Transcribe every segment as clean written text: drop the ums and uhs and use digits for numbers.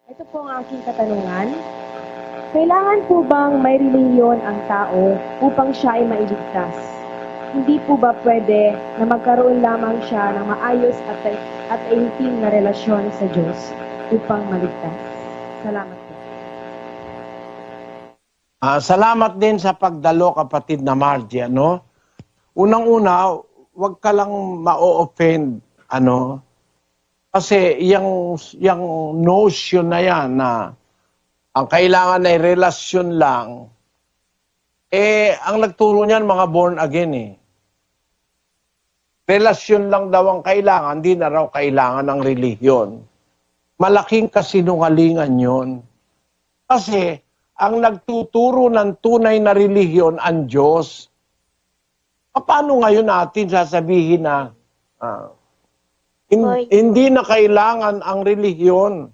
Ito po ang aking katanungan. Kailangan po bang may relihiyon ang tao upang siya ay mailigtas? Hindi po ba pwede na magkaroon lamang siya ng maayos at intim na relasyon sa Diyos upang maligtas? Salamat po. Salamat din sa pagdalo, kapatid na Margie, ano? Unang-una, wag ka lang ma-offend, ano? Kasi yung notion na yan na ang kailangan ay relasyon lang, ang nagturo niyan mga born again eh. Relasyon lang daw ang kailangan, hindi na raw kailangan ng relihiyon. Malaking kasinungalingan yon. Kasi ang nagtuturo ng tunay na relihiyon ang Diyos. Paano ngayon natin sasabihin na hindi na kailangan ang relihiyon?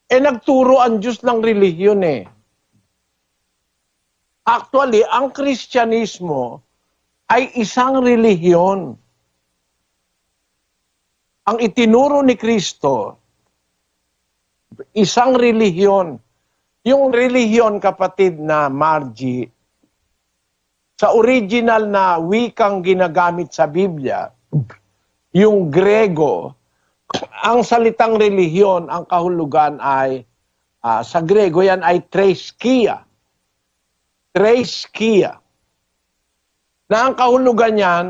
Nagturo ang Diyos ng relihiyon eh. Actually, ang Kristyanismo ay isang relihiyon. Ang itinuro ni Kristo, isang relihiyon. Yung relihiyon, kapatid na Margie, sa original na wikang ginagamit sa Biblia, yung Grego, ang salitang relihiyon, ang kahulugan ay, sa Grego yan ay threskia. Threskia. Na ang kahulugan yan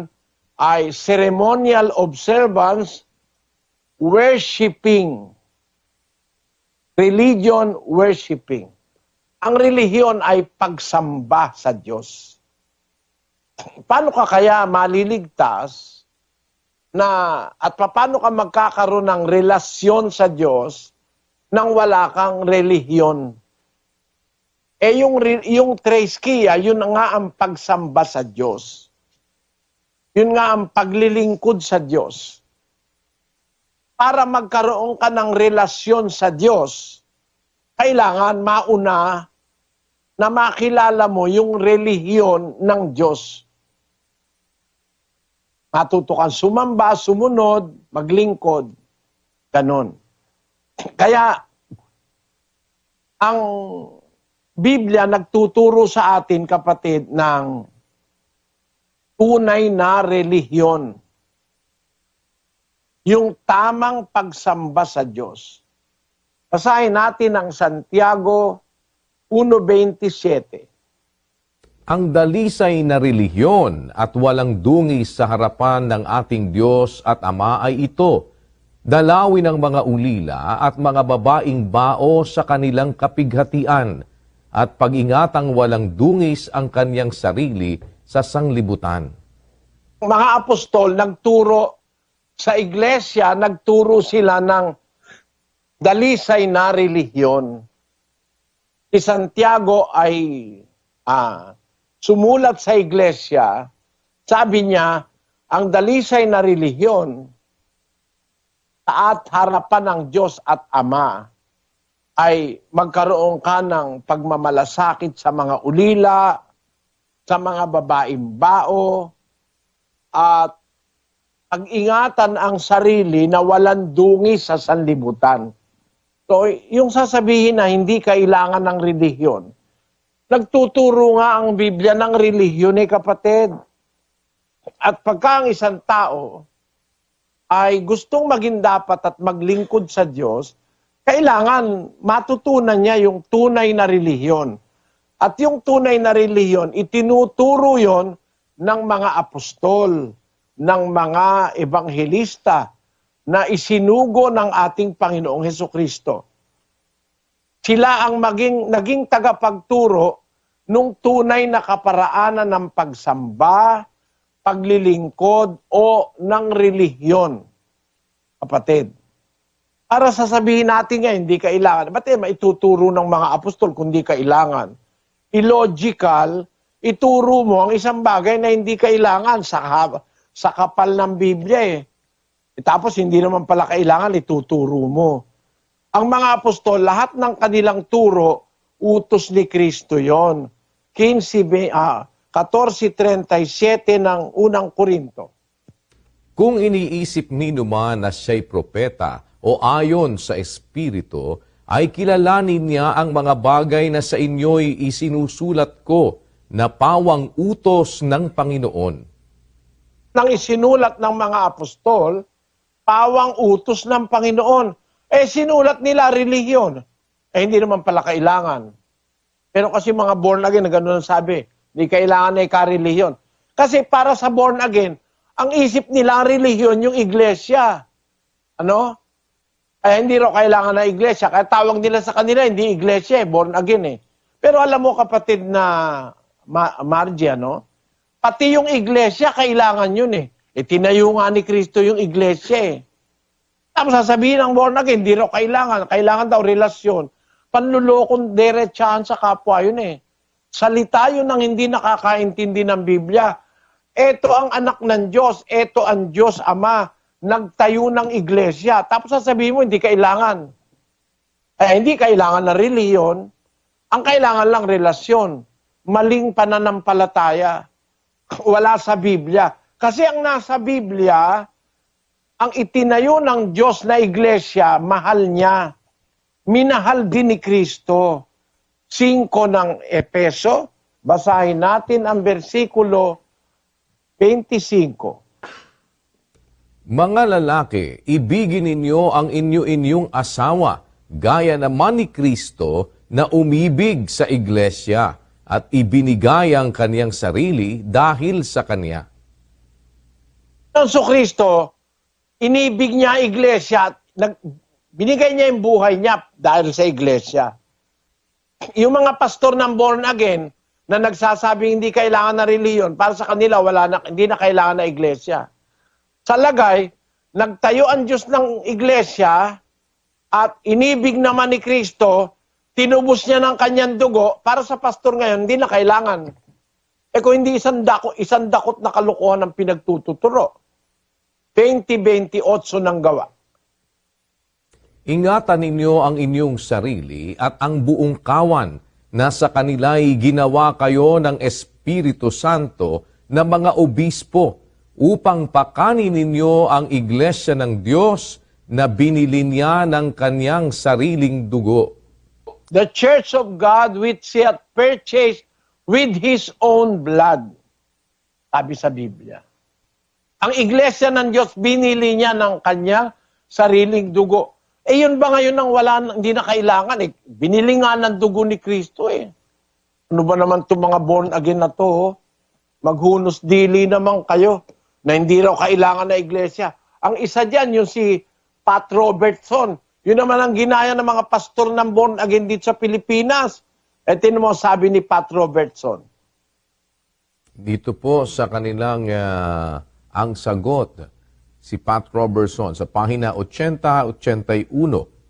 ay ceremonial observance, worshiping. Religion, worshiping. Ang relihiyon ay pagsamba sa Diyos. Paano ka kaya maliligtas at paano ka magkakaroon ng relasyon sa Diyos nang wala kang relihiyon? Yung threskia, yun nga ang pagsamba sa Diyos. Yun nga ang paglilingkod sa Diyos. Para magkaroon ka ng relasyon sa Diyos, kailangan mauna na makilala mo yung relihiyon ng Diyos. Matuto kang sumamba, sumunod, maglingkod, ganon. Kaya, ang Biblia nagtuturo sa atin, kapatid, ng tunay na relihiyon. Yung tamang pagsamba sa Diyos. Basahin natin ang Santiago 1:27. Ang dalisay na relihiyon at walang dungis sa harapan ng ating Diyos at Ama ay ito, dalawin ng mga ulila at mga babaing bao sa kanilang kapighatian, at pag-ingatang walang dungis ang kanyang sarili sa sanglibutan. Mga apostol nagturo sa iglesia, nagturo sila ng dalisay na relihiyon. Si Santiago ay sumulat sa iglesia, sabi niya, ang dalisay na relihiyon at harapan ng Diyos at Ama ay magkaroon ka ng pagmamalasakit sa mga ulila, sa mga babaeng bao, at pag-ingatan ang sarili na walang dungis sa sanlibutan. So, yung sasabihin na hindi kailangan ng relihiyon, nagtuturo nga ang Biblia ng relihiyon kapatid. At pagka ang isang tao ay gustong maging dapat at maglingkod sa Diyos, kailangan matutunan niya yung tunay na relihiyon. At yung tunay na relihiyon, itinuturo yon ng mga apostol, ng mga ebanghelista na isinugo ng ating Panginoong Hesukristo. Sila ang naging tagapagturo nung tunay na kaparaanan ng pagsamba, paglilingkod o ng relihiyon. Kapatid, para sasabihin natin nga hindi kailangan, ba't maituturo ng mga apostol kung hindi kailangan? Illogical, ituro mo ang isang bagay na hindi kailangan sa kapal ng Biblia tapos hindi naman pala kailangan, ituturo mo. Ang mga apostol, lahat ng kanilang turo, utos ni Kristo yon. 14:37 ng unang Korinto. Kung iniisip ni naman na siya'y propeta, o ayon sa Espiritu, ay kilalanin niya ang mga bagay na sa inyo'y isinusulat ko na pawang utos ng Panginoon. Nang isinulat ng mga apostol, pawang utos ng Panginoon. Sinulat nila relihiyon. Hindi naman pala kailangan. Pero kasi mga born again, na gano'n ang sabi, hindi kailangan na ikarelihiyon. Kasi para sa born again, ang isip nila ang relihiyon yung iglesia. Ano? Hindi raw kailangan na iglesia. Kaya tawag nila sa kanila, hindi iglesia, born again eh. Pero alam mo kapatid na Margie, ano? Pati yung iglesia, kailangan yun eh. Tinayo nga ni Kristo yung iglesia eh. Tapos sasabihin ng born again, hindi raw kailangan. Kailangan daw relasyon. Panlulokong derechahan sa kapwa yun eh. Salita yun ng hindi nakakaintindi ng Biblia. Ito ang anak ng Diyos. Ito ang Diyos Ama. Nagtayo ng iglesia. Tapos sasabihin mo, hindi kailangan. Hindi kailangan na reliyon. Ang kailangan lang relasyon. Maling pananampalataya. Wala sa Biblia. Kasi ang nasa Biblia, ang itinayo ng Diyos na iglesia, mahal niya. Minahal din ni Kristo. 5 ng Epeso, basahin natin ang versikulo 25. Mga lalaki, ibigin ninyo ang inyong asawa, gaya naman ni Kristo na umibig sa iglesia at ibinigay ang kaniyang sarili dahil sa kanya. Ang Kristo, inibig niya iglesia at binigay niya yung buhay niya dahil sa iglesia. Yung mga pastor ng born again na nagsasabing hindi kailangan na reliyon, para sa kanila hindi na kailangan na iglesia. Sa lagay, nagtayo ang Diyos ng iglesia at inibig naman ni Kristo, tinubos niya ng kanyang dugo, para sa pastor ngayon, hindi na kailangan. Kung hindi isang dakot na kalukuhan ang pinagtututuro. 20:28 ng Gawa. Ingatan ninyo ang inyong sarili at ang buong kawan na sa kanila'y ginawa kayo ng Espiritu Santo na mga obispo upang pakanin ninyo ang iglesia ng Diyos na binili niya ng kanyang sariling dugo. The church of God which he hath purchased with his own blood. Sabi sa Biblia. Ang iglesia ng Diyos, binili niya ng kanyang sariling dugo. Yun ba ngayon ang hindi na kailangan? Binili nga ng dugo ni Kristo eh. Ano ba naman itong mga born again na to? Maghunos dili naman kayo na hindi raw kailangan na iglesia. Ang isa dyan, yung si Pat Robertson. Yun naman ang ginaya ng mga pastor ng born again dito sa Pilipinas. Tinan mo sabi ni Pat Robertson. Dito po sa kanilang ang sagot, si Pat Robertson sa pahina 80-81,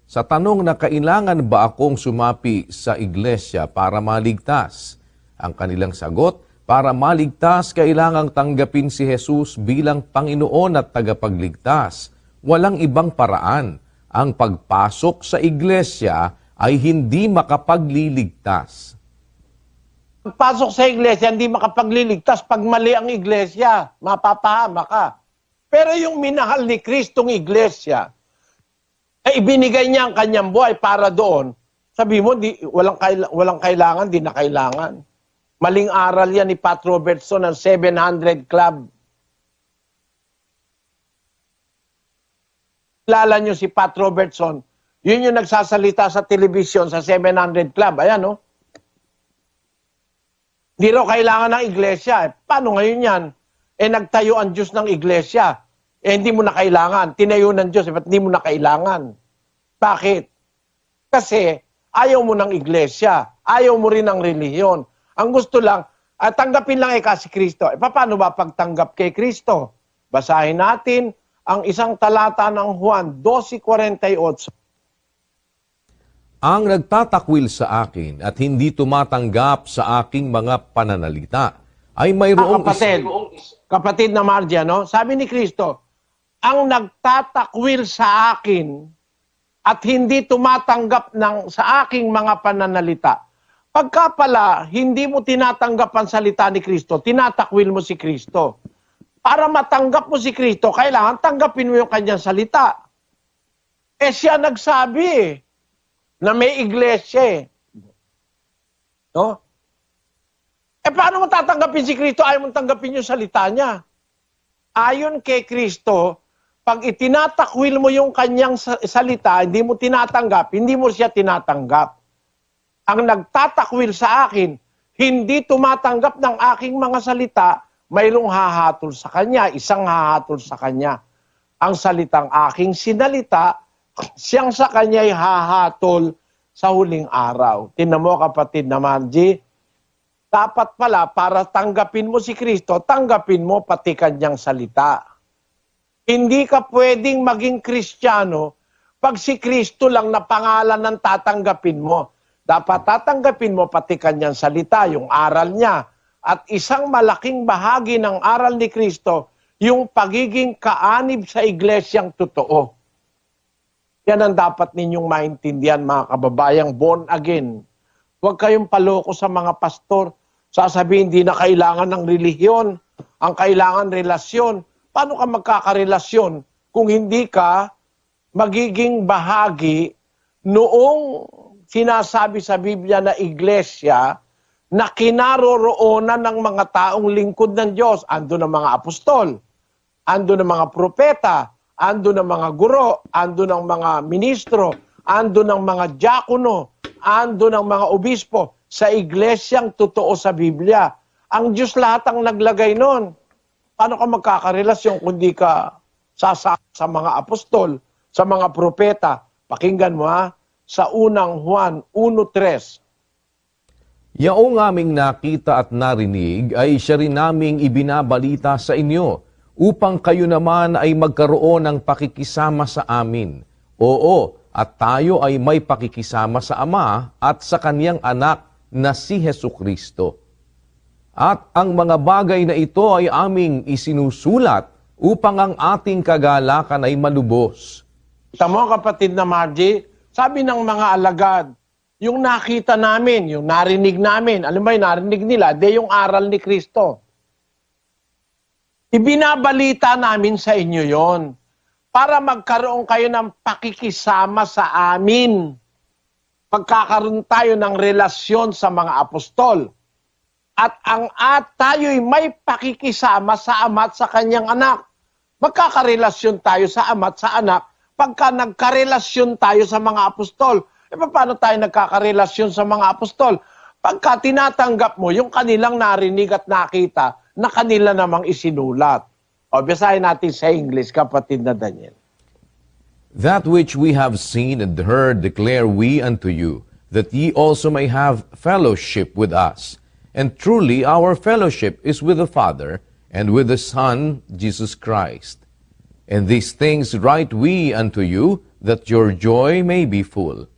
sa tanong na kailangan ba akong sumapi sa iglesia para maligtas? Ang kanilang sagot, para maligtas, kailangang tanggapin si Jesus bilang Panginoon at tagapagligtas. Walang ibang paraan. Ang pagpasok sa iglesia ay hindi makapagliligtas. Pagpasok sa iglesia, hindi makapagliligtas. Pag mali ang iglesia, mapapahama ka. Pero yung minahal ni Kristong iglesia, ibinigay niya ang kanyang buhay para doon. Sabi mo, walang kailangan, di na kailangan. Maling aral yan ni Pat Robertson ng 700 Club. Kilala niyo si Pat Robertson, yun yung nagsasalita sa telebisyon sa 700 Club. Ayan, no? Di raw kailangan ng iglesia. Paano ngayon yan? Nagtayo ang Diyos ng iglesia. Hindi mo na kailangan. Tinayo ng Diyos, ba't hindi mo na kailangan? Bakit? Kasi ayaw mo ng iglesia. Ayaw mo rin ng relihiyon. Ang gusto lang, tanggapin lang si Kristo. Paano ba pagtanggap kay Kristo? Basahin natin ang isang talata ng Juan 12:48. Ang nagtatakwil sa akin at hindi tumatanggap sa aking mga pananalita ay mayroong Kapatid na Margie, no? Sabi ni Kristo, ang nagtatakwil sa akin at hindi tumatanggap sa aking mga pananalita. Pagka pala, hindi mo tinatanggap ang salita ni Kristo, tinatakwil mo si Kristo. Para matanggap mo si Kristo, kailangan tanggapin mo yung kanyang salita. Siya nagsabi na may iglesia No? Paano mo tatanggapin si Kristo? Ayaw mong tanggapin yung salita niya. Ayon kay Kristo, pag itinatakwil mo yung kanyang salita, hindi mo tinatanggap, hindi mo siya tinatanggap. Ang nagtatakwil sa akin, hindi tumatanggap ng aking mga salita, mayroong hahatol sa kanya, isang hahatol sa kanya. Ang salitang aking sinalita, siyang sa kanya'y hahatol sa huling araw. Tingnan mo kapatid na Margie, dapat pala para tanggapin mo si Kristo, tanggapin mo pati kanyang salita. Hindi ka pwedeng maging Kristiyano pag si Kristo lang na pangalan ng tatanggapin mo. Dapat tatanggapin mo pati kanyang salita, yung aral niya. At isang malaking bahagi ng aral ni Kristo, yung pagiging kaanib sa iglesyang totoo. Yan ang dapat ninyong maintindihan mga kababayang born again. Huwag kayong paloko sa mga pastor. Sasabihin, hindi na kailangan ng relihiyon. Ang kailangan relasyon. Paano ka magkakarelasyon kung hindi ka magiging bahagi noong sinasabi sa Biblia na iglesia na kinaroroonan ng mga taong lingkod ng Diyos? Ando ng mga apostol, ando ng mga propeta, ando ng mga guro, ando ng mga ministro, ando ng mga diakono, ando ng mga obispo sa iglesyang totoo sa Biblia. Ang Diyos lahat ang naglagay nun. Paano ka magkakarelasyon kung di ka sasama sa mga apostol, sa mga propeta? Pakinggan mo sa unang Juan 1:3. Yaong aming nakita at narinig ay siya rin naming ibinabalita sa inyo, upang kayo naman ay magkaroon ng pakikisama sa amin. Oo, at tayo ay may pakikisama sa Ama at sa Kanyang Anak na si Hesukristo. At ang mga bagay na ito ay aming isinusulat upang ang ating kagalakan ay malubos. Tamo kapatid na Margie, sabi ng mga alagad, yung nakita namin, yung narinig namin, alam ba yung narinig nila, yung aral ni Kristo. Ibinabalita namin sa inyo yon para magkaroon kayo ng pakikisama sa amin. Magkakaroon tayo ng relasyon sa mga apostol. At tayo'y may pakikisama sa Ama at sa Kanyang Anak. Magkakarelasyon tayo sa Ama at sa Anak pagka nagkarelasyon tayo sa mga apostol. Paano tayo nagkakarelasyon sa mga apostol? Pagka tinatanggap mo yung kanilang narinig at nakita na kanila namang isinulat. O, basahin natin sa English, kapatid na Daniel. That which we have seen and heard declare we unto you, that ye also may have fellowship with us. And truly our fellowship is with the Father, and with the Son, Jesus Christ. And these things write we unto you, that your joy may be full.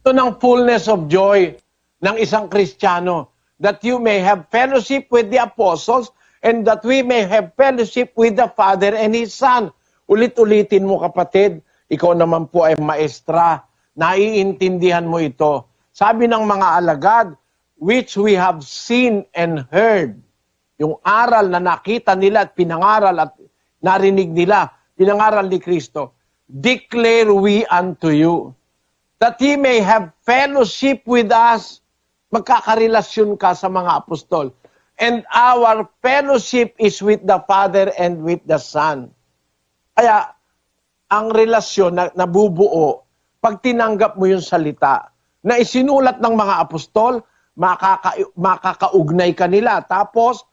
Ito ng fullness of joy ng isang Kristiyano, that you may have fellowship with the apostles, and that we may have fellowship with the Father and His Son. Ulit-ulitin mo kapatid, ikaw naman po ay maestra, naiintindihan mo ito. Sabi ng mga alagad, which we have seen and heard. Yung aral na nakita nila at pinangaral at narinig nila, pinangaral ni Kristo, declare we unto you, that He may have fellowship with us. Magkakarelasyon ka sa mga apostol. And our fellowship is with the Father and with the Son. Kaya, ang relasyon na nabubuo, pag tinanggap mo yung salita, na isinulat ng mga apostol, makakaugnay ka nila. Tapos,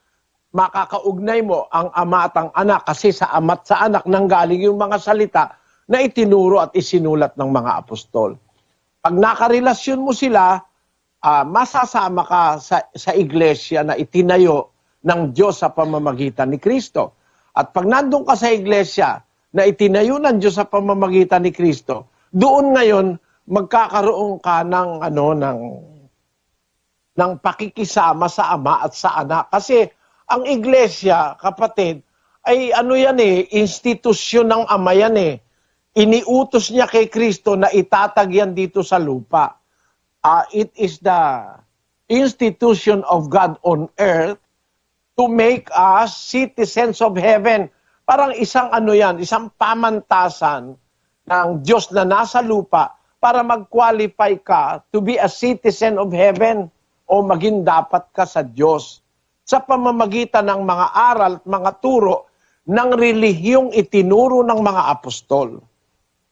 makakaugnay mo ang Ama at ang Anak, kasi sa Ama at sa Anak nanggaling yung mga salita na itinuro at isinulat ng mga apostol. Pag nakarelasyon mo sila, masasama ka sa iglesia na itinayo ng Diyos sa pamamagitan ni Kristo. At pag nandun ka sa iglesia na itinayo ng Diyos sa pamamagitan ni Kristo, doon ngayon magkakaroon ka ng pakikisama sa Ama at sa Anak. Kasi ang iglesia, kapatid, ay institusyon ng Ama yan eh. Iniutos niya kay Kristo na itatag yan dito sa lupa. It is the institution of God on earth to make us citizens of heaven. Parang isang isang pamantasan ng Diyos na nasa lupa para mag-qualify ka to be a citizen of heaven o maging dapat ka sa Diyos sa pamamagitan ng mga aral at mga turo ng relihiyong itinuro ng mga apostol.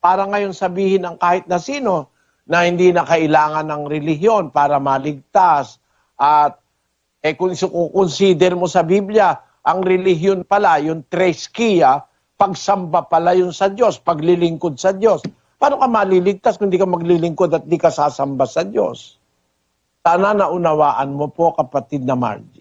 Para ngayon sabihin ng kahit na sino na hindi na kailangan ng relihiyon para maligtas at kung consider mo sa Biblia, ang relihiyon pala, yung treskia, pagsamba pala yun sa Diyos, paglilingkod sa Diyos. Paano ka maliligtas kung hindi ka maglilingkod at di ka sasamba sa Diyos? Sana naunawaan mo po, kapatid na Marge,